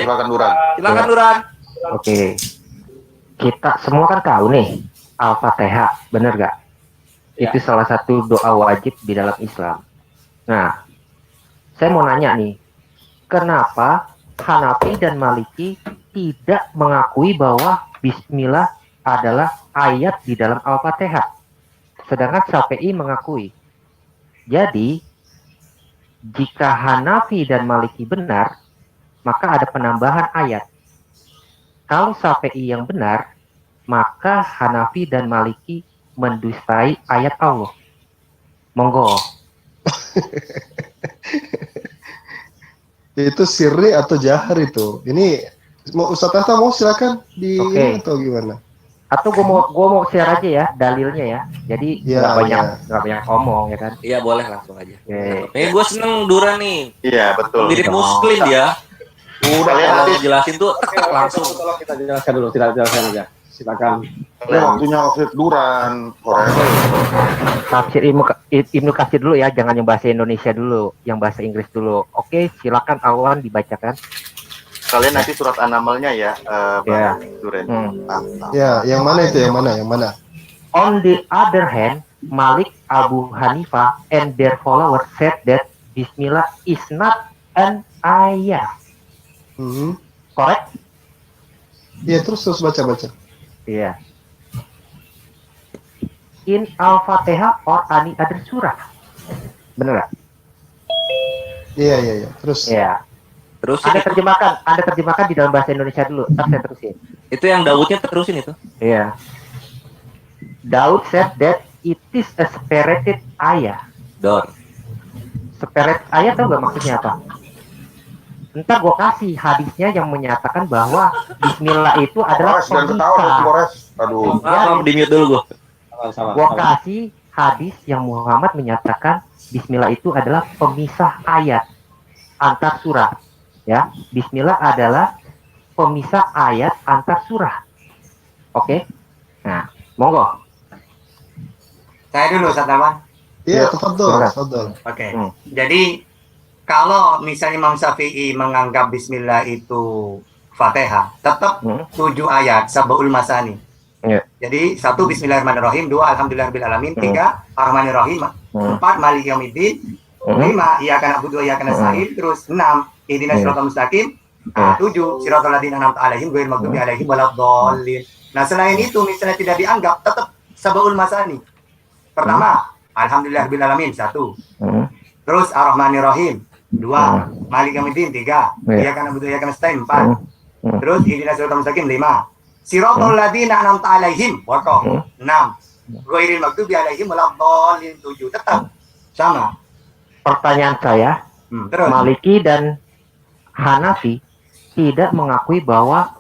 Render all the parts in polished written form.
Silakan Duran. Silakan Duran. Oke. Kita semua kan tahu nih Al-Fatihah, bener gak? Ya. Itu salah satu doa wajib di dalam Islam. Nah, saya mau nanya nih, kenapa Hanafi dan Maliki tidak mengakui bahwa Bismillah adalah ayat di dalam Al-Fatihah, sedangkan Syafi'i mengakui? Jadi, jika Hanafi dan Maliki benar, maka ada penambahan ayat. Kalau Syafi'i yang benar, maka Hanafi dan Maliki mendustai ayat Allah. Monggo. Itu sirri atau jahar itu? Ini mau Ustaz Tata mau silakan di ini atau gimana? Atau gue mau share aja ya dalilnya ya. Jadi nggak banyak ngomong ya kan? Iya boleh langsung aja. Okay. Gue seneng Duran nih. Iya betul. Mirip Muslim dia. Udah kalau jelasin tuh langsung. Tolong kita jelaskan dulu, kita jelaskan aja. Silakan. Ini waktunya Hafid Duran. Tafsir Ibnu Katsir dulu ya, jangan yang bahasa Indonesia dulu, yang bahasa Inggris dulu. Oke, silakan Awan dibacakan. Kalian nanti surat An-Namlnya ya, Bang Duran. Ya, yang mana itu? Yang mana? On the other hand, Malik, Abu Hanifah, and their followers said that Bismillah is not an ayah. Correct? Iya, terus baca. Iya. In Al-Fatihah or any other surah. Bener gak? Iya. Terus? Iya. Terus Anda terjemahkan di dalam bahasa Indonesia dulu. Ntar saya terusin. itu yang Daudnya terusin itu. Iya. Daud said that it is a separated ayah. Don. Separated ayah tau gak maksudnya apa? Ntar gue kasih hadisnya yang menyatakan bahwa Bismillah itu adalah pemisah. Aduh. Di mute dulu gue. Gue kasih hadis yang Muhammad menyatakan Bismillah itu adalah pemisah ayat antar surah. Ya, Bismillah adalah pemisah ayat antar surah. Oke? Nah, monggo. Saya dulu, Ustaz Awan. Iya, tafadhol. Oke. Jadi kalau misalnya Imam Syafi'i menganggap Bismillah itu Fatihah, tetap 7 ayat, Sab'ul Masani. Jadi 1 Bismillahirrahmanirrahim, 2 Alhamdulillahirabbil alamin, 3 Ar-Rahmanir-Rahim, 4 Maliki Yaumiddin, 5 Iyyaka na'budu wa iyyaka nasta'in, terus 6 Ihdinas siratal mustaqim, 7 Siratal ladzina an'amta 'alaihim ghairil maghdubi 'alaihim waladdallin. Nah, selain itu misalnya tidak dianggap, tetap Sab'ul Masani. Pertama, Alhamdulillahirabbil alamin, 1. Terus Ar-Rahmanir-Rahim, 2, Maliki Yaumiddin, 3, Iyyaka na'budu wa iyyaka nasta'in, 4. Terus Ihdinas siratal mustaqim, 5. Siratal ladzina an'amta 'alaihim, 6. Ghairil maghdubi 'alaihim waladdallin, 7. Tetap sama. Pertanyaan saya, Terus Maliki dan Hanafi tidak mengakui bahwa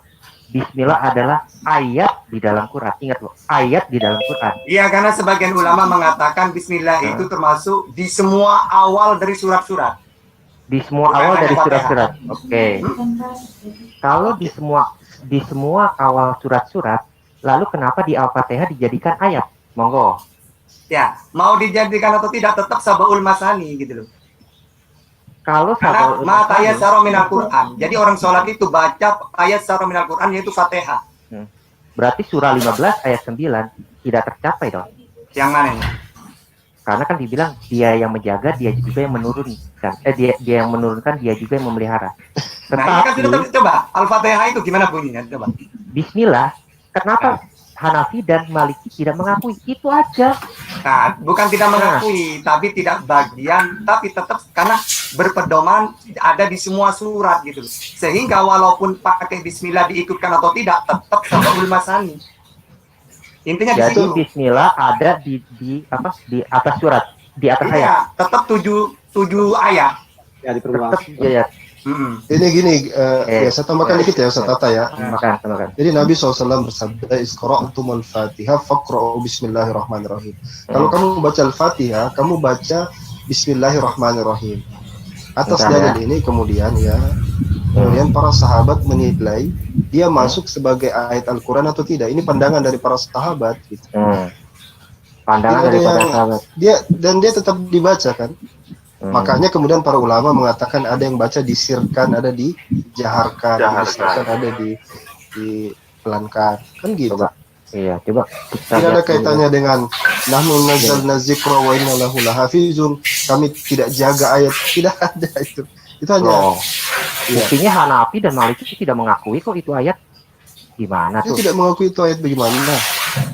Bismillah adalah ayat di dalam Quran. Ingat loh, ayat di dalam Quran. iya, karena sebagian ulama mengatakan Bismillah itu termasuk di semua awal dari surat-surat. Di semua Bukan awal hanya dari Fatihah. surat-surat. Oke. Kalau di semua awal surat-surat, lalu kenapa di Al-Fatihah dijadikan ayat? Monggo. Ya, mau dijadikan atau tidak tetap Sab'ul Masani gitu loh. Kalau Karena mata ayat saro minal Quran. Jadi orang sholat itu baca ayat saro minal Quran, yaitu Fatihah. berarti surah 15 ayat 9 tidak tercapai dong. Yang mana ini? Karena kan dibilang dia yang menjaga, dia juga yang menurunkan. Dia yang menurunkan, dia juga yang memelihara. Nah, ini kan sudah coba Al-Fatihah itu gimana bunyinya? Coba. Bismillah, kenapa Hanafi dan Maliki tidak mengakui? Itu aja. Nah, bukan tidak mengakui, tapi tidak bagian, tapi tetap karena berpedoman ada di semua surat gitu. Sehingga walaupun pakai Bismillah diikutkan atau tidak, tetap Sab'ul Masani. Intinya jadi di situ. Bismillah ada di atas surat, di atas ayat. Iya, tetap 7 ayat. Ya, diperulang. Tetap ayat. Ini gini, ya saya tambahkan dikit ya Ustaz Tata ya. Tambahkan. Jadi Nabi SAW bersabda, "Isqra'tumul Fatihah faqra'u bismillahirrahmanirrahim." Kalau kamu baca Al-Fatihah, kamu baca Bismillahirrahmanirrahim. Atas dalil ini kemudian para sahabat menilai dia masuk sebagai ayat Al-Quran atau tidak. Ini pandangan dari para sahabat gitu. Pandangan dari para sahabat. Dia tetap dibaca kan. Makanya kemudian para ulama mengatakan ada yang baca disirkan, ada dijaharkan, disirkan, ada dipelankan, kan gitu. Coba. Iya, coba. Tidak ada kaitannya dengan nahnu nazzalna dzikra wa inna lahu lahafizun. Kami tidak jaga ayat, tidak ada itu. Itu hanya buktinya Hanafi dan Maliki tidak mengakui kok itu ayat. Gimana dia tuh? tidak mengakui itu ayat bagaimana?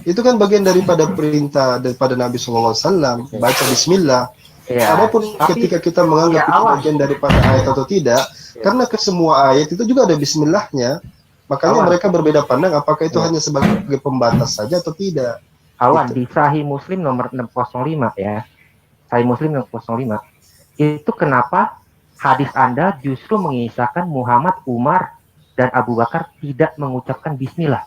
Itu kan bagian daripada perintah daripada Nabi SAW, baca bismillah. Ya, Adapun ketika kita menganggap itu bagian daripada ayat atau tidak, karena ke semua ayat itu juga ada bismillahnya, makanya mereka berbeda pandang apakah itu hanya sebagai pembatas saja atau tidak. Awan di Sahih Muslim nomor 605 ya. Sahih Muslim 605. Itu kenapa hadis Anda justru mengisahkan Muhammad, Umar, dan Abu Bakar tidak mengucapkan bismillah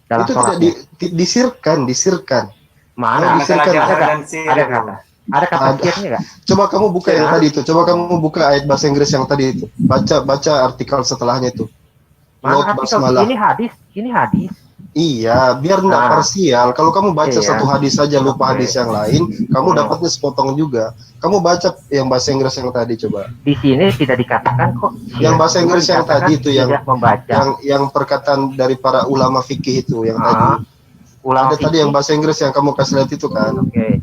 dalam itu sholatnya. Tidak disirkan. Mana disirkan? Ada kata. Ada kata sirnya nggak? Coba kamu buka yang tadi itu. Coba kamu buka ayat bahasa Inggris yang tadi itu. Baca artikel setelahnya itu. Mana artikel? Ini hadis. Iya, biar nggak parsial. Kalau kamu baca satu hadis saja lupa hadis yang lain, kamu dapatnya sepotong juga. Kamu baca yang bahasa Inggris yang tadi coba. Di sini tidak dikatakan kok. Yang bahasa Inggris yang tadi itu yang perkataan dari para ulama fikih itu yang tadi. Ada tadi yang bahasa Inggris yang kamu kasih lihat itu kan. Oke.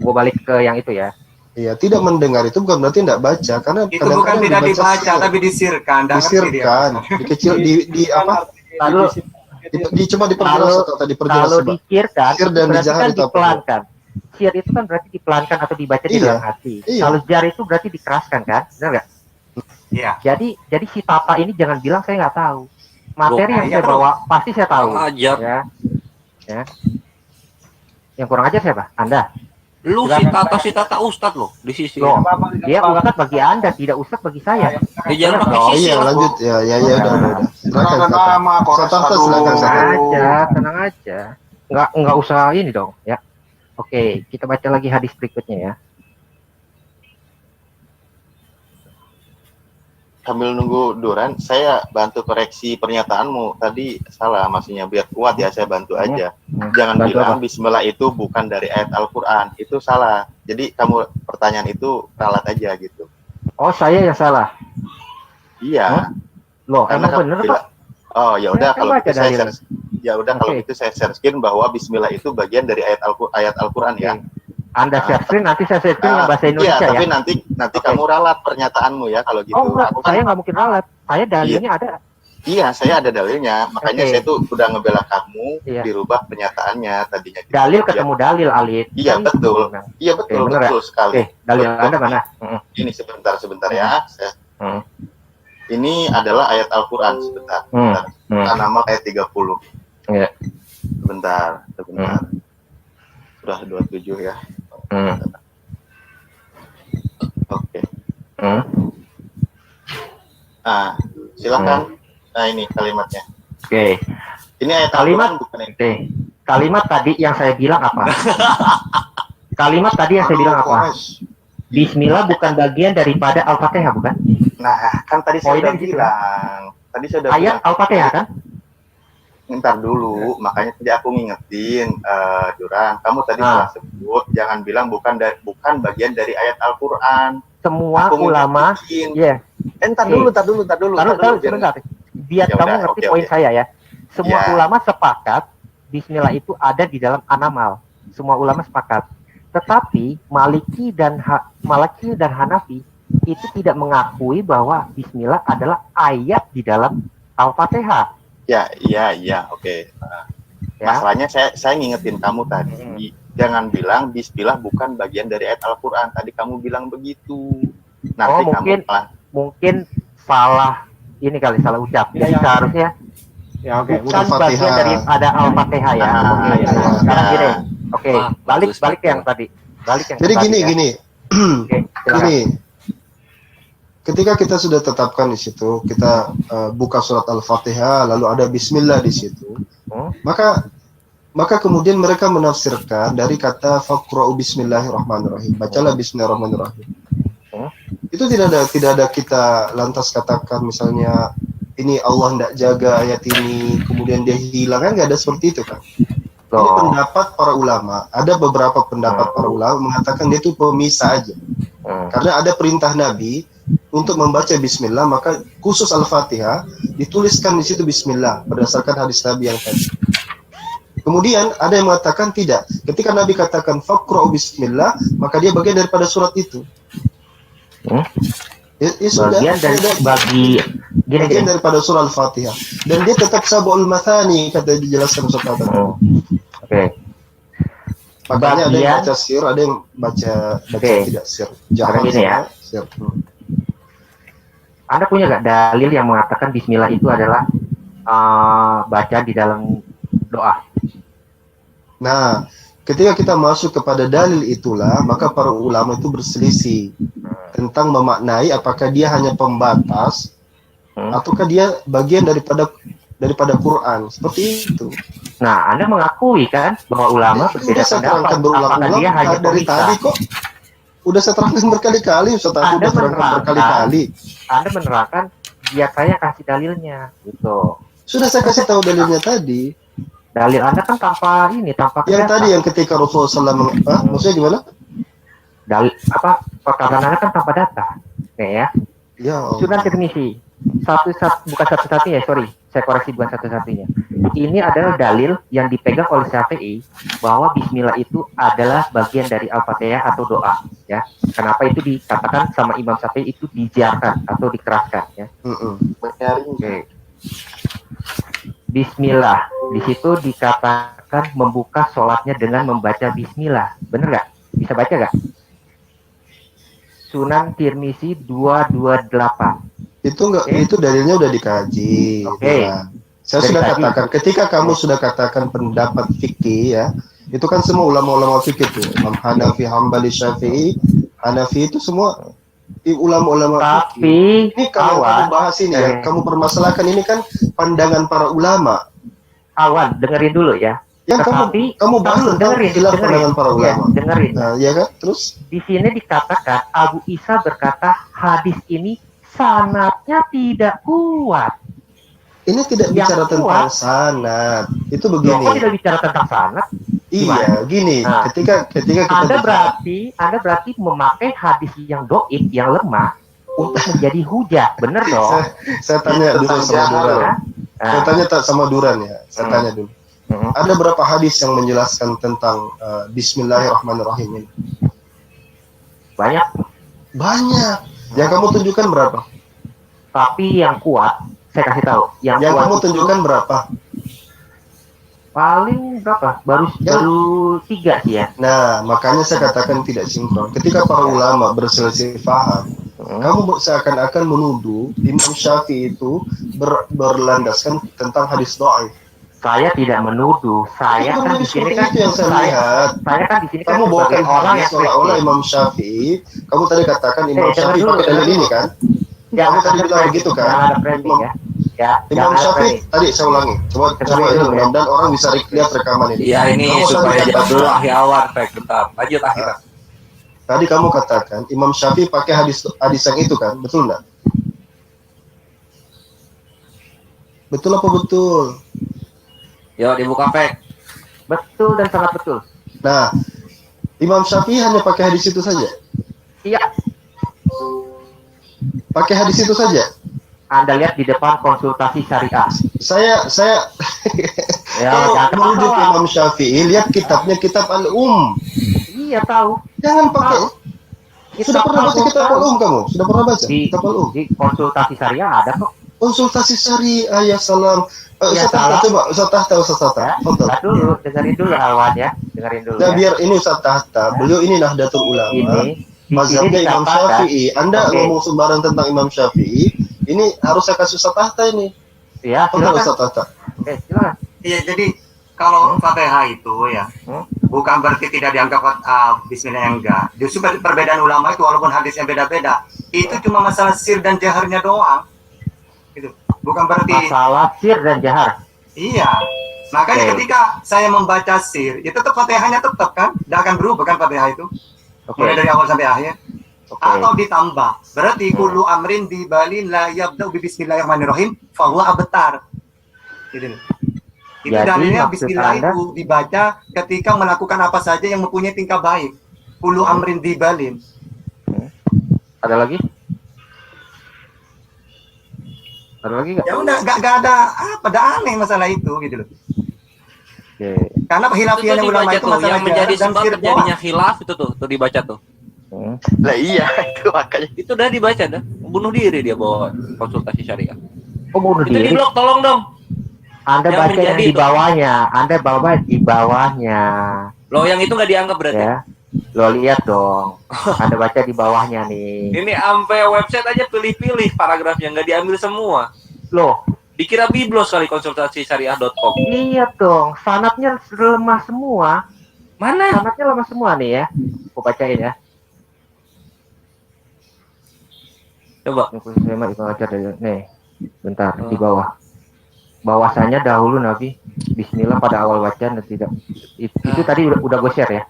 Gua balik ke yang itu ya. Iya, tidak mendengar itu bukan berarti tidak baca, karena itu bukan tidak dibaca tapi disirkan. Disirkan, dikecil di apa? Lalu coba diperjelas atau tadi diperjelas. Kalau disirkan, sir dan berarti dijahar kan itu apa? dipelankan. Sir itu kan berarti dipelankan atau dibaca di dalam hati. Kalau jar itu berarti dikeraskan kan, benar nggak? Iya. Jadi si Tata ini jangan bilang saya nggak tahu. Materi yang saya bawa pasti saya tahu. Ajar. Ya. Yang kurang ajar siapa? Anda. Lu si Tata Ustadz loh di sisi. Loh, dia Ustadz bagi Anda, tidak Ustadz bagi saya. Jangan pakai sisi. Iya, lanjut ya udah. Silakan. Tenang aja. Enggak usah ini dong, ya. Oke, kita baca lagi hadis berikutnya ya. Sambil nunggu Duran, saya bantu koreksi pernyataanmu tadi salah, maksudnya biar kuat ya saya bantu aja. Jangan bantu bilang apa? Bismillah itu bukan dari ayat Al-Quran, itu salah. Jadi kamu pertanyaan itu ralat aja gitu. Oh, saya yang salah. Iya. Loh, emang bener Pak? Oh, ya udah kalau itu kalau itu saya searchkin bahwa Bismillah itu bagian dari ayat Al-Quran ya. Anda share-screen, nanti saya share-screen yang bahasa Indonesia ya. Tapi nanti kamu ralat pernyataanmu ya kalau gitu. Oh enggak, saya nggak mungkin ralat. Saya dalilnya ada. Iya, saya ada dalilnya. Makanya saya tuh udah ngebela kamu dirubah pernyataannya tadinya. Gitu. Dalil ketemu dalil, Alif. Iya, betul. Iya, betul sekali. Dalil Anda mana? Ini sebentar ya. Ini adalah ayat Al-Quran sebentar. An-Naml ayat 30. Iya. Sebentar. Sudah 27 ya. Oke. Silakan. Nah, ini kalimatnya. Oke. Ini ayat kalimat bukan ini. Oke. Kalimat tadi yang saya bilang apa? Kalimat tadi yang saya bilang apa? Bismillah bukan bagian daripada Al-Fatihah, bukan? Nah, kan tadi saya udah bilang. Tadi saya udah ayat Al-Fatihah kan? Ntar dulu, makanya tadi aku ngingetin, Durang, kamu tadi telah sebut, jangan bilang bukan bagian dari ayat Al-Quran. Semua ulama, Ntar dulu, sebentar. Biar kamu ngerti poin saya ya. Semua ulama sepakat, Bismillah itu ada di dalam An-Naml. Semua ulama sepakat. Tetapi Maliki dan Hanafi itu tidak mengakui bahwa Bismillah adalah ayat di dalam Al-Fatihah. Iya, oke. Masalahnya saya ngingetin kamu tadi, jangan bilang Bismillah bukan bagian dari ayat Al-Quran. Tadi kamu bilang begitu. Nanti mungkin salah ini kali, salah ucap. Seharusnya bukan bagian dari ada Al-Fatihah ya. Sekarang gini, balik ke yang tadi. Jadi gini. Gini. Ketika kita sudah tetapkan di situ, kita buka surat Al-Fatihah, lalu ada Bismillah di situ, maka kemudian mereka menafsirkan dari kata Faqra'u Bismillahirrahmanirrahim, bacalah Bismillahirrahmanirrahim. Itu tidak ada kita lantas katakan misalnya ini Allah tidak jaga ayat ini, kemudian dia hilang, kan nggak ada seperti itu kan? Ini pendapat para ulama. Ada beberapa pendapat para ulama mengatakan dia itu pemisah aja. Karena ada perintah Nabi untuk membaca bismillah, maka khusus Al-Fatihah dituliskan di situ bismillah berdasarkan hadis Nabi yang tadi. Kemudian ada yang mengatakan tidak. Ketika Nabi katakan faqra'u bismillah, maka dia bagian daripada surat itu. Bagian daripada surah Al-Fatihah. Dan dia tetap sab'ul mathani, kata dijelaskan Ustaz tadi. Makanya ada yang baca sir, ada yang baca tidak sir. Jangan gini ya. Sir. Anda punya nggak dalil yang mengatakan bismillah itu adalah bacaan di dalam doa? Nah, ketika kita masuk kepada dalil itulah, maka para ulama itu berselisih tentang memaknai apakah dia hanya pembatas ataukah dia bagian daripada Quran, seperti itu. Nah, Anda mengakui kan bahwa ulama berbeda pendapat apakah dia hanya dari tadi kok. Udah saya terangkan berkali-kali, Anda menerangkan biar saya kasih dalilnya gitu. Sudah saya kasih tahu dalilnya tadi. Dalil Anda kan tanpa yang tadi yang ketika Rasulullah SAW maksudnya gimana? Dalil perkataan Anda kan tanpa data. Ya. Sunan Tirmizi. Bukan satu-satunya, sorry. Saya koreksi, bukan satu-satunya. Ini adalah dalil yang dipegang oleh Syafi'i bahwa bismillah itu adalah bagian dari Al-Fatihah atau doa, ya. Kenapa itu dikatakan sama Imam Syafi'i itu dijarkan atau dikeraskan, ya. Okay. Bismillah, di situ dikatakan membuka sholatnya dengan membaca bismillah. Bener nggak? Bisa baca nggak? Sunan Tirmizi 228. Itu dalilnya udah dikaji. Nah, saya sudah katakan, ketika kamu sudah katakan pendapat fikih ya, itu kan semua ulama-ulama fikih itu, Imam Hanafi, Hambali, Syafi'i, Hanafi itu semua ulama-ulama fikih. Ini kalau kamu bahas ini ya, kamu permasalahkan ini kan pandangan para ulama. Awan, dengerin dulu ya. Yang kamu bahas tentang khilaf pandangan para ulama. Ya, dengerin. Nah, ya kan? Terus di sini dikatakan Abu Isa berkata hadis ini sanadnya tidak kuat. Ini tidak bicara tentang sanad. Itu begini. Kok tidak bicara tentang sanad? Iya, gini. Nah, ketika kita Anda berarti memakai hadis yang doib, yang lemah untuk menjadi hujah, bener dong? Saya tanya dulu sama Duran. Saya tanya sama Duran ya. Saya tanya dulu. Ada berapa hadis yang menjelaskan tentang Bismillahirrahmanirrahim ini? Banyak. Yang kamu tunjukkan berapa? Tapi yang kuat, saya kasih tahu. Yang kuat kamu tunjukkan berapa? Paling berapa? Baru 3 sih ya. Nah, makanya saya katakan tidak sinkron. Ketika para ulama berselisih paham, kamu seakan-akan menuduh Imam Syafi'i itu berlandaskan tentang hadis dhaif. Saya tidak menuduh. Saya kan di sini kan yang saya lihat. Saya kan di sini kan kamu bawakan orang yang seolah-olah Imam Syafi'i. Kamu tadi katakan Imam Syafi'i pakai dalil ini kan? Kamu tadi bilang begitu kan? Imam Syafi'i tadi saya ulangi. Coba ini mudah-mudahan orang bisa lihat rekaman ini. Iya, ini supaya jawab dulu Akhi Awan, bentar. Lanjut Akhi. Tadi kamu katakan Imam Syafi'i pakai hadis yang itu kan? Betul enggak? Betul apa betul? Yo, dibuka fake. Betul dan sangat betul. Nah, Imam Syafi'i hanya pakai hadis itu saja? Iya. Pakai hadis itu saja? Anda lihat di depan konsultasi syariah. Saya kalau menuju ke Imam Syafi'i, lihat kitabnya, kitab Al-Um. Iya, tahu. Jangan pakai. Sudah pernah baca kitab Al-Um kamu? Sudah pernah baca kitab Al-Um? Di konsultasi syariah ada kok. Konsultasi syariah, ya salam. Ustaz Tahta. Dulu, dengerin dulu Awan ya. Dengerin dulu. Nah, biar ini Ustaz Tahta. Beliau ini Nahdlatul Ulama. Mazhabnya Imam Syafi'i. Anda ngomong sembarang tentang Imam Syafi'i, ini harus saya kasih Ustaz Tahta ini. Iya, silakan. Ustaz Tahta. Oke, silakan. Iya, jadi kalau Fatihah itu ya, bukan berarti tidak dianggap Bismillah yang enggak. Justru perbedaan ulama itu walaupun hadisnya beda-beda, itu cuma masalah sir dan jaharnya doang. Gitu. Bukan berarti masalah sir dan jahar. Iya. Makanya ketika saya membaca sir, ya tetap Fatihahnya tetap kan, tidak akan berubah kan Fatihah itu. Mulai dari awal sampai akhir. Atau ditambah. Berarti kullu amrin di balin la yabda'u bi bismillahirrahmanirrahim fa huwa abtar. Gitu. Itu dalilnya bismillah itu dibaca ketika melakukan apa saja yang mempunyai tingkah baik. Kullu amrin di balin. Ada lagi? Ada lagi nggak? Ya udah, nggak ada apa, ada aneh masalah itu gitu loh. Oke. Karena khilafiyahnya Itu ulama dibaca itu tuh, masalah yang menjadi jarak dan sebab firqah. terjadinya khilaf itu tuh dibaca tuh. Lah iya itu makanya. Itu udah dibaca dah. Bunuh diri dia bawa konsultasi syariah. Oh, bunuh Itu di diri. blog, tolong dong. Anda yang baca yang menjadi di itu. bawahnya. Anda bawa di bawahnya. Loh, yang itu nggak dianggap berarti. Ya. Lo lihat dong. Anda baca di bawahnya nih. Ini sampai website aja pilih-pilih paragrafnya, nggak diambil semua. Loh, Dikira biblos kali konsultasi syariah.com. lihat dong. Sanatnya lemah semua. Mana? Sanatnya lemah semua nih ya. Aku bacain ya. Coba. Nih, bentar di bawah. Bahwasanya dahulu Nabi Bismillah pada awal bacaan dan tidak itu tadi udah gue share ya.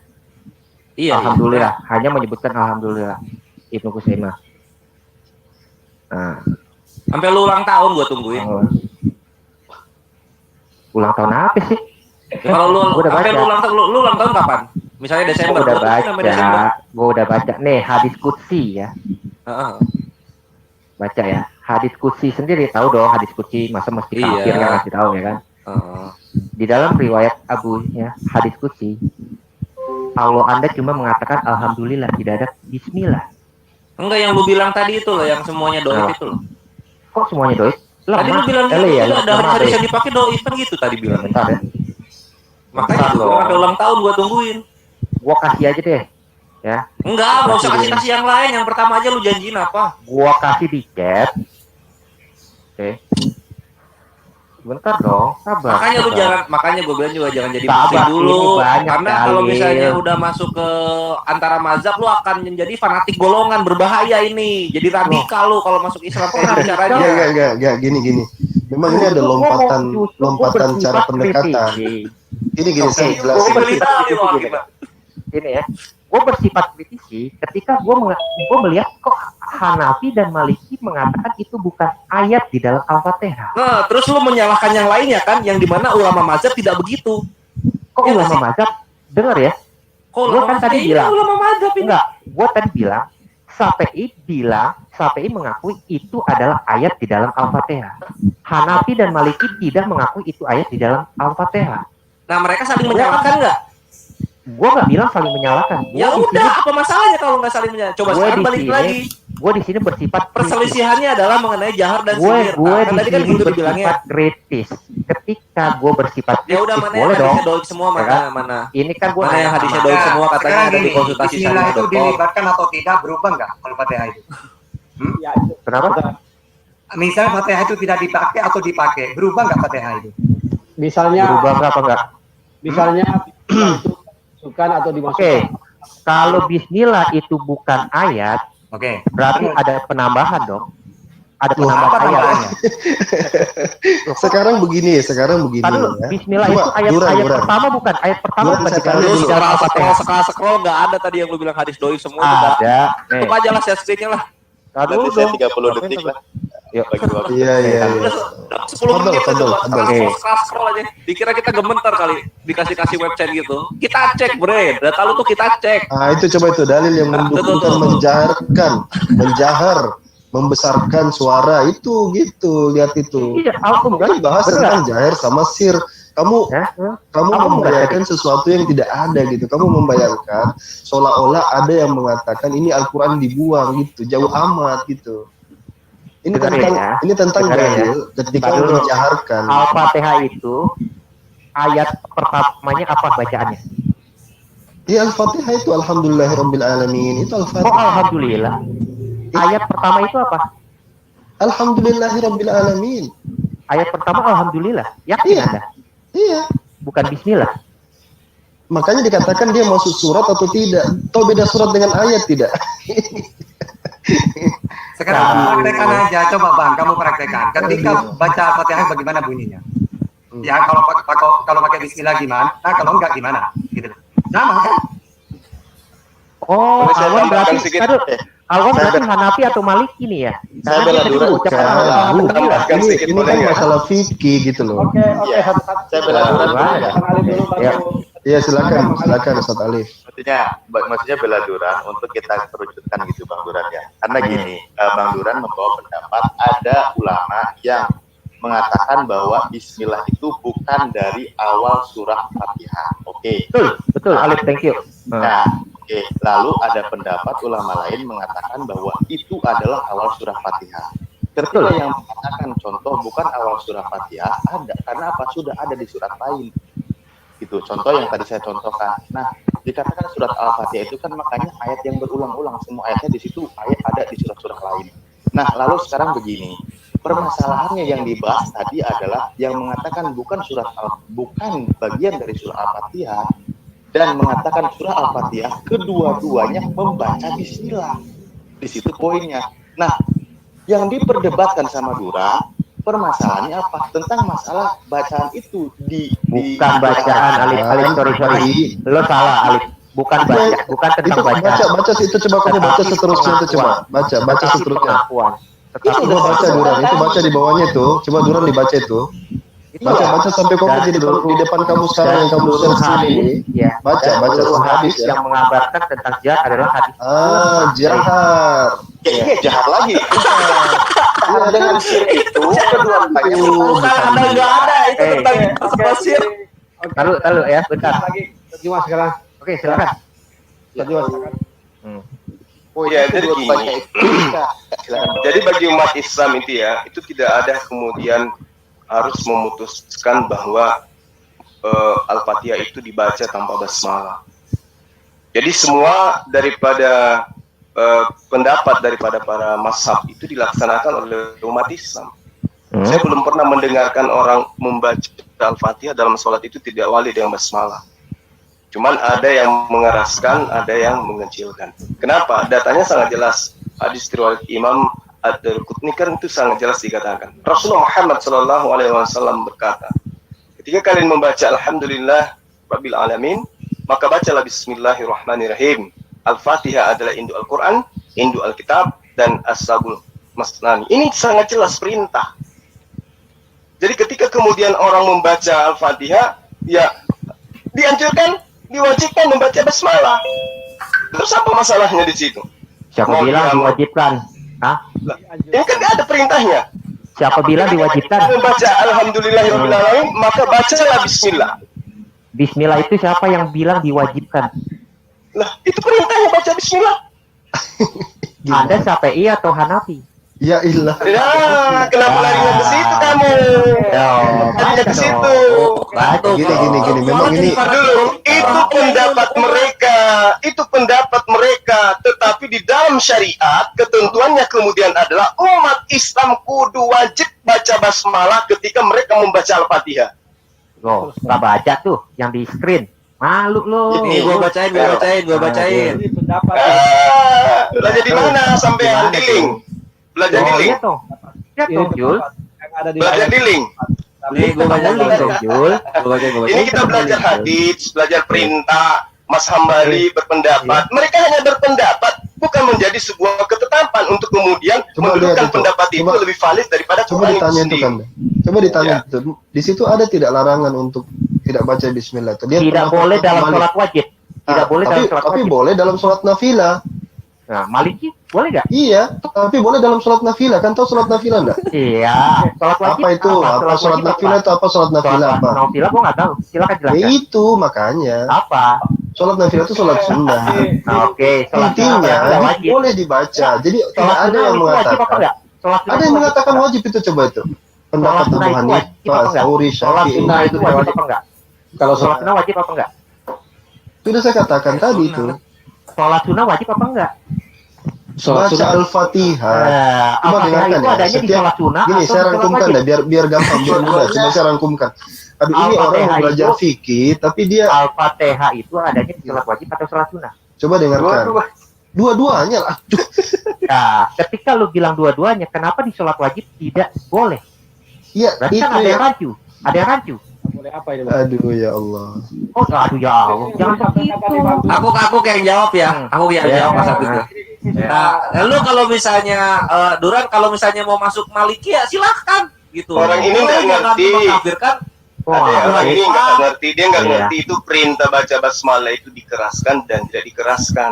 Iya. Alhamdulillah, hanya menyebutkan alhamdulillah. Ibnu Kusaimah. Nah, Sampai lu ulang tahun gua tungguin. ulang tahun apa sih? Kalau lu Gua udah sampai baca. lu ulang tahun kapan? Misalnya Desember. Gue udah Gua tungguin sampai Desember. baca, gue udah baca. Nih hadis qudsi ya, Heeh. baca ya. Hadis qudsi sendiri tahu dong hadis qudsi, masa mesti Iya. kafir kan masih tahu ya kan? Heeh. Di dalam riwayat Abu ya hadis qudsi, Allah Anda cuma mengatakan alhamdulillah, tidak ada bismillah. Enggak, yang lu bilang tadi itu loh, yang semuanya doif itu loh. Kok semuanya doif? Tadi lu bilang gitu, ya, ada lemah hadis doif. yang dipakai doif kan gitu tadi bilang. Bentar ya. Makanya Bentar gua dong. sampai ulang tahun gua tungguin. Gua kasih aja deh. Ya, Enggak, nggak usah kasih yang lain. Yang pertama aja lu janjiin apa? gua kasih di chat. Oke. Bentar dong, sabar. Makanya lu sabar. jangan, makanya gue bilang juga jangan jadi Sabar, muslim dulu. ini banyak Karena kalau dalil. misalnya udah masuk ke antara mazhab, lu akan menjadi fanatik golongan, berbahaya ini. Jadi radikal lu kalau masuk Islam kayak gitu caranya. Enggak, gini. Memang ini ada lompatan cara pendekatan. Gini saya jelasin. Ini ya, gue bersifat kritisi ketika gue melihat kok Hanafi dan Maliki mengatakan itu bukan ayat di dalam Al-Fatihah. Nah, terus lu menyalahkan yang lainnya kan, yang dimana ulama mazhab tidak begitu. Kok Iya nggak ulama sih? mazhab denger ya? Kok Gua ulama kan tadi mazhab? bilang. Iya, ulama mazhab ini. Enggak, gue tadi bilang Syafi'i mengakui itu adalah ayat di dalam Al-Fatihah. Hanafi dan Maliki tidak mengakui itu ayat di dalam Al-Fatihah. Nah, mereka saling menyalahkan nggak? Gue nggak bilang saling menyalahkan. Ya udah, apa masalahnya kalau nggak saling menyalahkan? Coba Gua sekarang di balik sini- lagi. Gue di sini bersifat kritis. Perselisihannya adalah mengenai jahar dan gue sihir. gue Nah, di tadi kan sini gitu dibilangnya. bersifat kritis. Ketika gue bersifat Ya udah, kritis, mana yang boleh dong. hadisnya doif semua, Ya kan? mana? Ini kan gue Mana yang hadisnya doif semua katanya sekarang ada di gini, konsultasi Bismillah itu syariah.com. dilibatkan atau tidak berubah nggak Al-Fatihah itu? Ya, Kenapa? Misal Fatihah itu tidak dipakai atau dipakai, berubah nggak Fatihah itu? misalnya Berubah nggak apa enggak? misalnya itu bukan atau Oke. dimasukkan. Kalau Bismillah itu bukan ayat, Oke. berarti ada penambahan dong. Ada Loh, penambahan Apa ayat. tambahannya? Sekarang begini Tadi dulu, ya. Bismillah Coba, itu ayat Duran. pertama bukan ayat pertama Duran, bukan saya di dalam tanya Lu dulu. di dalam Al-Fatihah. scroll nggak ada tadi yang lu bilang hadis doif semua itu nggak. Ada. Tutup aja lah share screen-nya lah. Tadi Nanti dulu saya dong. 30 detik lah. Yuk. Bagi waktu. Iya. 10 menit aja Fadol, coba Fadol. scroll aja. Dikira kita gemeter kali dikasih website gitu. Kita cek, bre. Data lu tuh kita cek. Ah, itu coba itu dalil yang mendukung Betul. menjahar, membesarkan suara itu gitu, lihat itu. Iya, aku Kan bahas Bener tentang jahar sama sir. Kamu Ya, kamu Kamu membayangkan sesuatu yang tidak ada gitu. Kamu membayangkan seolah-olah ada yang mengatakan ini Al-Qur'an dibuang gitu, jauh amat gitu. Ini Dengerin tentang ya. ini tentang Dengerin ya. dalil ketika Dengerin dulu. menjaharkan. Al-Fatihah itu ayat pertamanya apa bacaannya? Di Al-Fatihah itu alhamdulillahirabbil alamin. Itu Oh, Al-Fatihah. alhamdulillah. Ayat pertama itu apa? Alhamdulillahirabbil alamin. Ayat pertama alhamdulillah. Yakin Iya. Anda? Iya. Bukan bismillah. Makanya dikatakan dia masuk surat atau tidak. Tahu beda surat dengan ayat tidak? Sekarang praktekkan aja, coba Bang, kamu praktekkan. Ketika baca Al-Fatihah bagaimana bunyinya? Ya kalau pakai Bismillah gimana? Nah kalau enggak gimana? Gitu. Sama kan? Oh, Boleh saya Alwan tambahkan berarti sedikit? aduh, Alwan Saya berarti Hanafi atau Maliki nih ya? Saya Karena bela dia tadi Duran. ucapan Jangan. alhamdulillah. Tambahkan Ini, sedikit ini boleh kan nggak? masalah fikih gitu loh. Oke, Iya. satu-satu. Saya bela Duran Boleh. boleh nggak? Kang Ali dulu baru Ya. Iya, silakan Ustaz Alif. Maksudnya bela Duran untuk kita kerucutkan gitu Bang Duran ya. Karena gini, Bang Duran membawa pendapat ada ulama yang mengatakan bahwa Bismillah itu bukan dari awal surah Fatihah. Oke. Betul, Alif, thank you. Nah, oke. Lalu ada pendapat ulama lain mengatakan bahwa itu adalah awal surah Fatihah. Ketika yang mengatakan contoh bukan awal surah Fatihah ada, karena apa? Sudah ada di surat lain. Gitu. Contoh yang tadi saya contohkan. Nah, dikatakan surat Al-Fatihah itu kan makanya ayat yang berulang-ulang, semua ayatnya di situ ayat ada di surat-surat lain. Nah, lalu sekarang begini. Permasalahannya yang dibahas tadi adalah yang mengatakan bukan bagian dari surah Al-Fatihah dan mengatakan surah Al-Fatihah kedua-duanya membaca Bismillah. Di situ poinnya. Nah, yang diperdebatkan sama Duran, permasalahannya apa? Tentang masalah bacaan itu bukan bacaan Alif, sorry. Lo salah Alif. Bukan tentang bacaan. Baca itu coba kamu baca seterusnya itu coba. Baca seterusnya. Itu udah baca Duran, itu baca di bawahnya itu. Coba Duran dibaca itu. Baca sampai kok jadi di depan kamu sekarang yang kamu search ini. Ya. Baca hadis yang mengabarkan tentang jihad adalah hadis. Jihad. Jahat lagi. Dengan syirik itu kedua-duanya nggak ada itu tentang pasir. Lalu ya, bentar. Lagi terjemah sekarang. Oke, silakan. Terjemah sekarang. Oh ya, jadi gini. Jadi bagi umat Islam itu ya, itu tidak ada kemudian harus memutuskan bahwa Al-Fatihah itu dibaca tanpa basmalah. Jadi semua daripada pendapat daripada para mazhab itu dilaksanakan oleh umat Islam. Saya belum pernah mendengarkan orang membaca Al-Fatihah dalam sholat itu tidak wali dengan basmalah. Cuman ada yang mengeraskan, ada yang mengecilkan. Kenapa? Datanya sangat jelas. Hadis riwayat Imam Ad-Darqutni kan itu sangat jelas dikatakan. Rasulullah Muhammad SAW berkata, ketika kalian membaca Alhamdulillah Rabbil Alamin, maka bacalah Bismillahirrahmanirrahim. Al-Fatihah adalah induk Al-Quran, induk Alkitab, dan As-Sabul Masnani. Ini sangat jelas perintah. Jadi ketika kemudian orang membaca Al-Fatihah, ya dianjurkan, diwajibkan membaca basmalah. Terus apa masalahnya di situ? Siapa bilang diwajibkan? Hah? Ini kan tidak ada perintahnya. Siapa bilang diwajibkan? Membaca Alhamdulillahirrahmanirrahim, maka bacalah Bismillah. Bismillah itu siapa yang bilang diwajibkan? Lah, itu perintahnya baca Bismillah. Anda Syafi'i atau Hanafi? Ya ilah. Ya, kenapa larinya ke situ kamu? Larinya ke situ. Gini. Memang ini. Dulu, itu pendapat mereka. Tetapi di dalam syariat, ketentuannya kemudian adalah umat Islam kudu wajib baca basmalah ketika mereka membaca Al-Fatihah. Loh, nggak baca tuh yang di screen. Malu lo. Ini gua bacain. Ini pendapat. Belajar di mana sampai di link? Belajar di link. Lihat dong, Jul. Yang ada di Belajar di link. Nih gua bacain dong, Jul. Ini kita belajar hadits, belajar perintah. Mas Hambali berpendapat. Mereka hanya berpendapat, bukan menjadi sebuah ketetapan untuk kemudian mendudukan pendapat itu lebih valid daripada Quran itu sendiri. Coba ditanya itu. Di situ ada tidak larangan untuk tidak baca Bismillah itu? Tidak boleh dalam sholat wajib. Tidak boleh dalam sholat wajib. Tapi boleh dalam sholat nafilah. Nah, Maliki boleh nggak? Iya, tapi boleh dalam sholat nafilah. Kan tahu sholat nafilah enggak? Iya. Sholat wajib Apa itu? Apa sholat nafilah itu apa? Sholat nafilah apa? Nafilah gua nggak tahu. Silakan Ya jelaskan. itu makanya. Apa? Sholat nafilah itu sholat sunnah. Oke. Sholat Intinya sunnah wajib. boleh dibaca. Jadi Sholat tidak ada sunnah yang itu wajib apa mengatakan. enggak? Sholat sunnah Ada yang itu mengatakan wajib wajib itu coba itu. Pendapat Sholat Abu sunnah itu wajib apa Hanifah, enggak? Tsauri, Sholat Syafi'i. sunnah itu wajib apa enggak? Kalau Sholat sunnah wajib apa enggak? Sudah saya katakan tadi itu. Sholat sunnah wajib apa enggak? Baca Al-Fatihah. Coba Al-Fatihah dengarkan itu ya. adanya di sholat sunnah. Gini, atau saya di sholat rangkumkan wajib? deh biar gampang, biar mudah. Coba saya rangkumkan. Aduh, ini orang Al-Fatihah yang belajar itu- fikih, tapi dia Al-Fatihah itu adanya di sholat wajib atau sholat sunnah? coba dengarkan. Dua-duanya lah. Nah, ketika lu bilang dua-duanya, kenapa di sholat wajib tidak boleh? Iya, Berarti itu kan ada yang ya. rancu. Ada yang rancu. boleh apa ini? Aduh ya Allah. Oh, aduh ya Allah. Jangan begitu. Aku yang jawab ya. Aku yang Ya, jawab Mas Abid. ya. Nah, lu kalau misalnya Duran kalau misalnya mau masuk Maliki ya silahkan gitu. Orang ini Lu nggak jangan ngerti. mengkafirkan Ada yang Wah, ini nggak ngerti, dia nggak Iya. ngerti itu perintah baca basmalah itu dikeraskan dan tidak dikeraskan.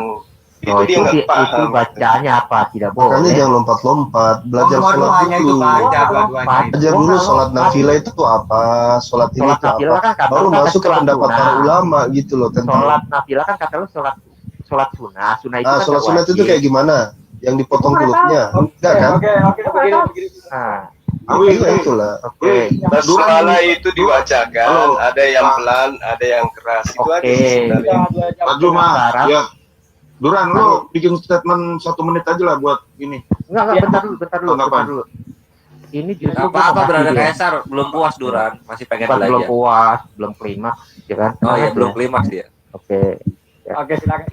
Itu dia nggak itu paham. bacanya apa? Tidak Makanya boleh. jangan lompat-lompat, belajar sholat Dua-duanya itu dulu. baca, dua-duanya itu. Belajar dulu sholat nafilah itu apa, sholat ini Sholat itu apa. nafilah kan kata Baru lu kan masuk ke sholat pendapat sunnah. para ulama gitu loh tentang. Sholat nafilah kan kata lu sholat sunnah. Sunnah itu Ah, kan sholat nggak sunat itu wajib. kayak gimana? Yang dipotong kulupnya, enggak kan? Oke, begini. Nah, Iya itulah. oke. Basmalah itu diwacakan, ada yang pelan, ada yang keras. Itu aja Oke. sih sebenarnya. Pak Juma, Sekarang- ya. Duran, lu bikin statement 1 menit aja lah buat ini. Enggak, Iya. bentar dulu. Ini justru Gak gua apa-apa mau berada kasih dia. Kaisar, belum puas Duran, masih pengen Bukan belum belajar. puas, belum klimaks, ya kan? Oh iya, Makanya. belum klimaks dia. Oke. Oke, silakan.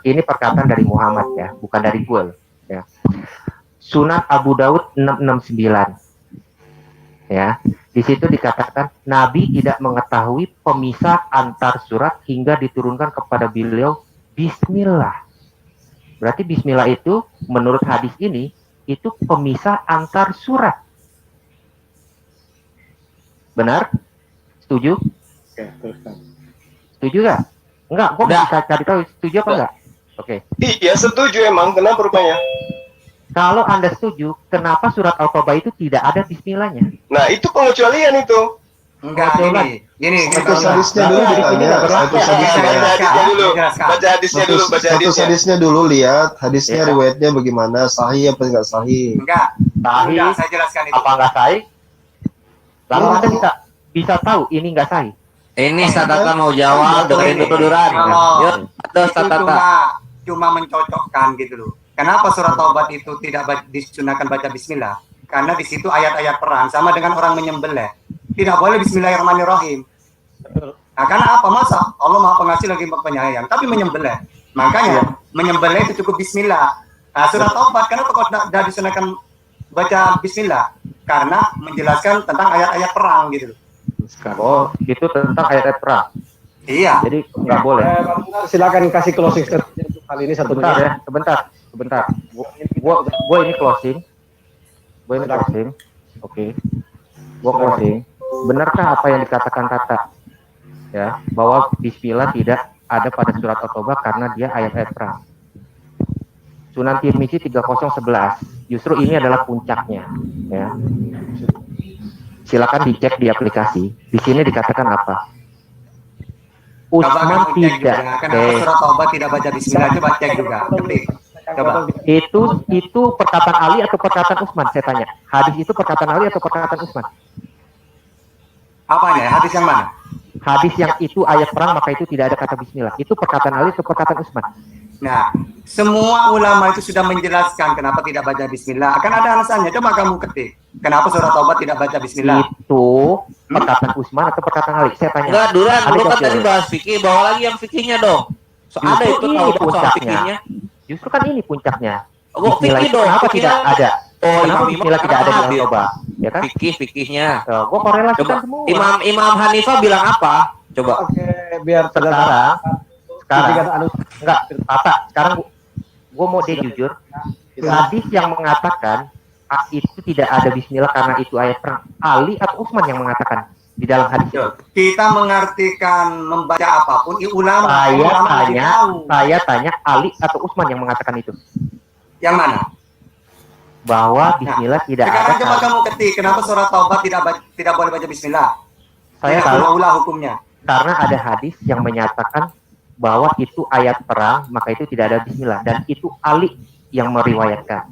Ini perkataan dari Muhammad ya, bukan dari gue. Ya. Sunan Abu Daud 669. Ya, di situ dikatakan Nabi tidak mengetahui pemisah antar surat hingga diturunkan kepada beliau Bismillah. Berarti Bismillah itu menurut hadis ini itu pemisah antar surat. Benar? Setuju? Oke, teruskan. Setuju nggak? Enggak, gue Udah. bisa cari tahu setuju apa enggak? Oke. Iya setuju emang, kenapa rupanya? Kalau Anda setuju, kenapa surat Al-Taubah itu tidak ada bismillahnya? Nah itu pengecualian itu. Enggak, gini. Status hadisnya dulu ditanya, status hadisnya. Hadisnya dulu, baca hadisnya dulu, baca Status hadisnya. hadisnya dulu, lihat hadisnya Ya. riwayatnya bagaimana, sahih apa enggak sahih. Enggak, Sahih, enggak, saya jelaskan itu. apa enggak sahih? Lalu Oh. Anda bisa tahu ini enggak sahih. Ini Satata mau jawab, dengerin dulu Duran. Kalau Yuk, terus itu Satata. cuma mencocokkan gitu loh. Kenapa surat Taubat itu tidak disunahkan baca bismillah? Karena di situ ayat-ayat perang sama dengan orang menyembelih. Tidak boleh bismillahirrahmanirrahim. Nah, karena apa? Masa Allah Maha Pengasih lagi Maha Penyayang, tapi menyembelih. Makanya menyembelih itu cukup bismillah. Nah, surat Taubat kenapa kok tidak disunahkan baca bismillah? Karena menjelaskan tentang ayat-ayat perang gitu loh. Oh, itu tentang ayat-ayat perang. Iya. Jadi enggak boleh. Bang Munar, silakan kasih closing statement untuk kali ini 1 Sebentar menit. ya, sebentar. Gua ini closing. Oke. Gua closing. Benarkah apa yang dikatakan Tata? Ya, bahwa bismillah tidak ada pada surat At-Taubah karena dia ayat-ayat perang. Sunan Tirmizi 3011. Justru ini adalah puncaknya, ya. Silakan dicek di aplikasi. Di sini dikatakkan apa? Coba Utsman kamu cek tidak. juga. Kenapa surat Taubat tidak baca bismillah? Coba cek juga. Ketik. Coba. Itu perkataan Ali atau perkataan Utsman? Saya tanya. Hadis itu perkataan Ali atau perkataan Utsman? Apanya? Hadis yang mana? Hadis yang itu ayat perang maka itu tidak ada kata bismillah. Itu perkataan Ali atau perkataan Utsman? Nah, semua ulama itu sudah menjelaskan kenapa tidak baca bismillah. Akan ada alasannya. Coba kamu ketik. Kenapa surat Taubat tidak baca bismillah? Itu perkataan Utsman atau perkataan Ali? Saya tanya. Enggak, Duran, Ali lu kan jawab tadi dulu. bahas fikih, bawa lagi yang fikihnya dong. So, ada Justru itu ini tahu dong soal puncaknya. fikihnya. Justru kan ini puncaknya. Oh, Bismillah fikih itu dong. kenapa fikihnya. tidak ada? Oh, Kenapa Imam bismillah tidak ada di Imam Al-Taubah? Ya kan? Fikihnya. Gua korelasikan Coba semua. Imam Hanifah bilang apa? Coba. Oke, biar sekarang sekarang enggak Tata, sekarang gua mau dia jujur. Hadis yang mengatakan itu tidak ada bismillah karena itu ayat perang. Ali atau Utsman yang mengatakan di dalam hadis itu? Kita mengartikan membaca apapun, ulama lebih tahu. Saya tanya Ali atau Utsman yang mengatakan itu? Yang mana? Bahwa bismillah tidak ada. Sekarang coba kamu ketik, kenapa surat Taubat tidak boleh baca bismillah? Saya Tidak tahu berulah hukumnya. karena ada hadis yang menyatakan bahwa itu ayat perang, maka itu tidak ada bismillah dan itu Ali yang meriwayatkan.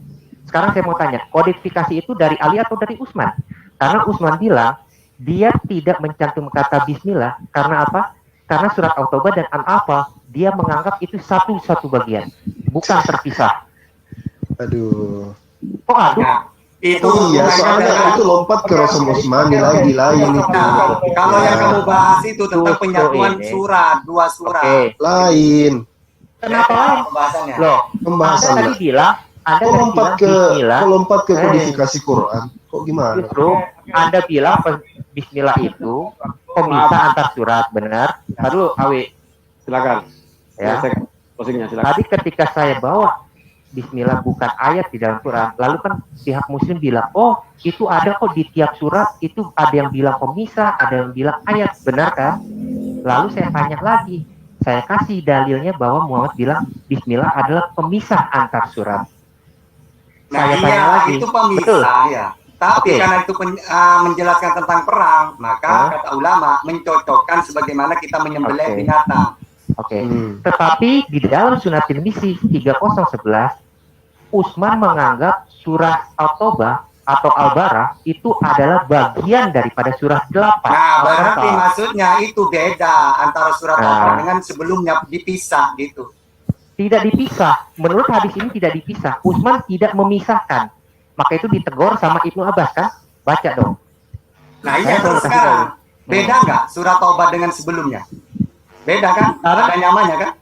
Sekarang saya mau tanya, kodifikasi itu dari Ali atau dari Utsman? Karena Utsman bilang dia tidak mencantum kata bismillah karena apa? Karena surat At-Taubah dan An-Anfal dia menganggap itu satu bagian, bukan terpisah. Aduh. Oh aduh, Nah, itu Iya, hubungannya soalnya dengan- itu lompat ke Rasul Utsmani lagi lain itu. Nah, kalau yang kamu bahas itu tentang Tuh, penyatuan ini. surat, 2 surat. oke. Lain Kenapa lain? Pembahasannya. Loh, Anda pembahasannya. tadi bilang, Anda Kok tadi lompat bilang ke bismillah. lompat ke kodifikasi Quran? Kok gimana? Justru Anda bilang bismillah itu pemisah antar surat, benar? Lalu Awi, silakan. ya. Closingnya silakan. Tadi ketika saya bawa Bismillah bukan ayat di dalam Quran, lalu kan pihak muslim bilang, oh itu ada kok di tiap surat, itu ada yang bilang pemisah, ada yang bilang ayat, benar kan? Lalu saya tanya lagi, saya kasih dalilnya bahwa Muhammad bilang Bismillah adalah pemisah antar surat. Nah Saya tanya iya, lagi, itu pemisah betul. ya. Tapi Oke. karena itu menjelaskan tentang perang, maka kata ulama mencocokkan sebagaimana kita menyembelih Oke. binatang. Oke. Tetapi di dalam Sunan Tirmizi 3011, Utsman menganggap surah At-Taubah atau Al-Baqarah itu adalah bagian daripada surah 8. Nah, berarti Al-Anfal. maksudnya itu beda antara surat Al-Baqarah dengan sebelumnya, dipisah gitu. Tidak dipisah. Menurut hadis ini tidak dipisah. Utsman tidak memisahkan. Maka itu ditegur sama Ibnu Abbas kan? Baca dong. Nah, iya Saya terus kasih sekarang tahu. beda nggak surat Taubah dengan sebelumnya? Beda kan? Ada nyamannya kan?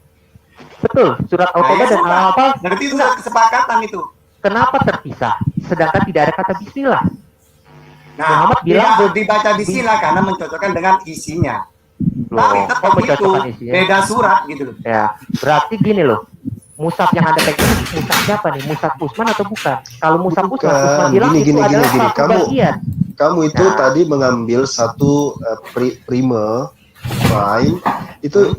Betul. Surat Nah, At-Taubah ya dan sudah. Al-Anfal. Berarti itu sudah kesepakatan itu. Kenapa terpisah? Sedangkan tidak ada kata Bismillah. Nah, Muhammad bilang tidak dibaca bismillah karena mencocokkan dengan isinya. Tapi loh, tetap kok itu mencocokkan isinya? beda surat gitu loh. Ya, berarti gini loh. Mushaf yang Anda pegang mushaf siapa nih? Mushaf Utsman atau bukan? Kalau mushaf Utsman, Utsman bilang itu adalah satu bagian. Kamu itu tadi mengambil satu prime itu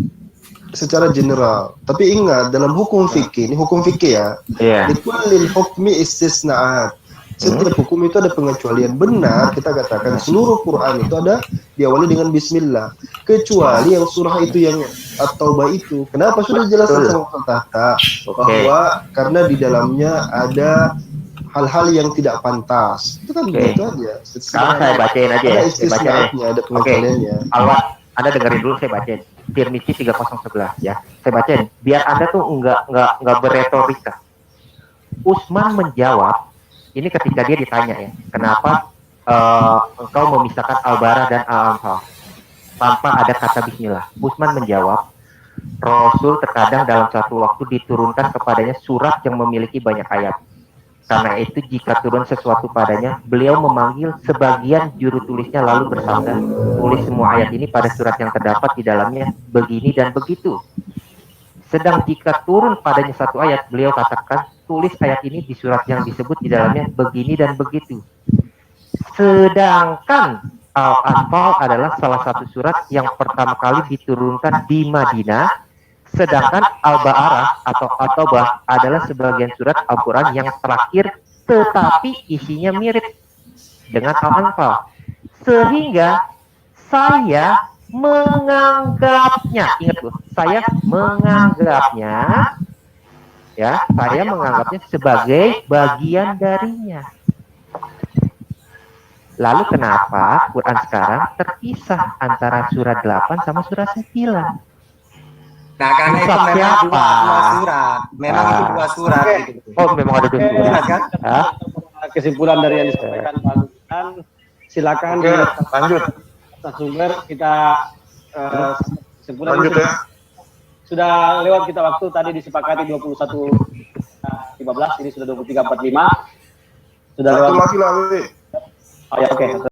secara general. Tapi ingat dalam hukum fikih, ini hukum fikih ya. Likullil hukmi istisnaat. Setiap hukum itu ada pengecualian. Benar kita katakan seluruh Quran itu ada diawali dengan Bismillah, kecuali yang surah itu yang At-Taubah itu. Kenapa sudah dijelaskan sama Al-Tahta bahwa karena di dalamnya ada hal-hal yang tidak pantas. Itu kan begitu aja. Sekarang saya bacain aja ya. Ada istisnaatnya, ada pengecualiannya. Alwan, Anda dengerin dulu, saya bacain. Tirmizi 3011 ya. Saya bacain biar Anda tuh enggak berretorika. Utsman menjawab, ini ketika dia ditanya ya, kenapa engkau memisahkan Al-Baqarah dan Al-Anfal tanpa ada kata Bismillah? Utsman menjawab, Rasul terkadang dalam satu waktu diturunkan kepadanya surat yang memiliki banyak ayat. Karena itu jika turun sesuatu padanya, beliau memanggil sebagian juru tulisnya lalu bersabda, tulis semua ayat ini pada surat yang terdapat di dalamnya begini dan begitu. Sedang jika turun padanya satu ayat, beliau katakan, tulis ayat ini di surat yang disebut di dalamnya begini dan begitu. Sedangkan Al-Anfal adalah salah satu surat yang pertama kali diturunkan di Madinah, sedangkan Al-Baqarah atau At-Taubah adalah sebagian surat Al-Quran yang terakhir, tetapi isinya mirip dengan Al-Anfal. Sehingga saya menganggapnya, ingat loh, saya menganggapnya sebagai bagian darinya. Lalu kenapa Quran sekarang terpisah antara surat 8 sama surat 9? Nah, karena itu memang dua surat. Memang itu dua surat. Gitu. Oh, memang ada dua surat. Kan? Kesimpulan dari yang disampaikan Pak Lutan, silakan lanjut. Sumber kita kesimpulan Lanjut ya. Sudah lewat kita waktu tadi disepakati 21.15, ini sudah 23.45. Sudah Satu lewat. lagi lah, Wi. Oh ya, oke.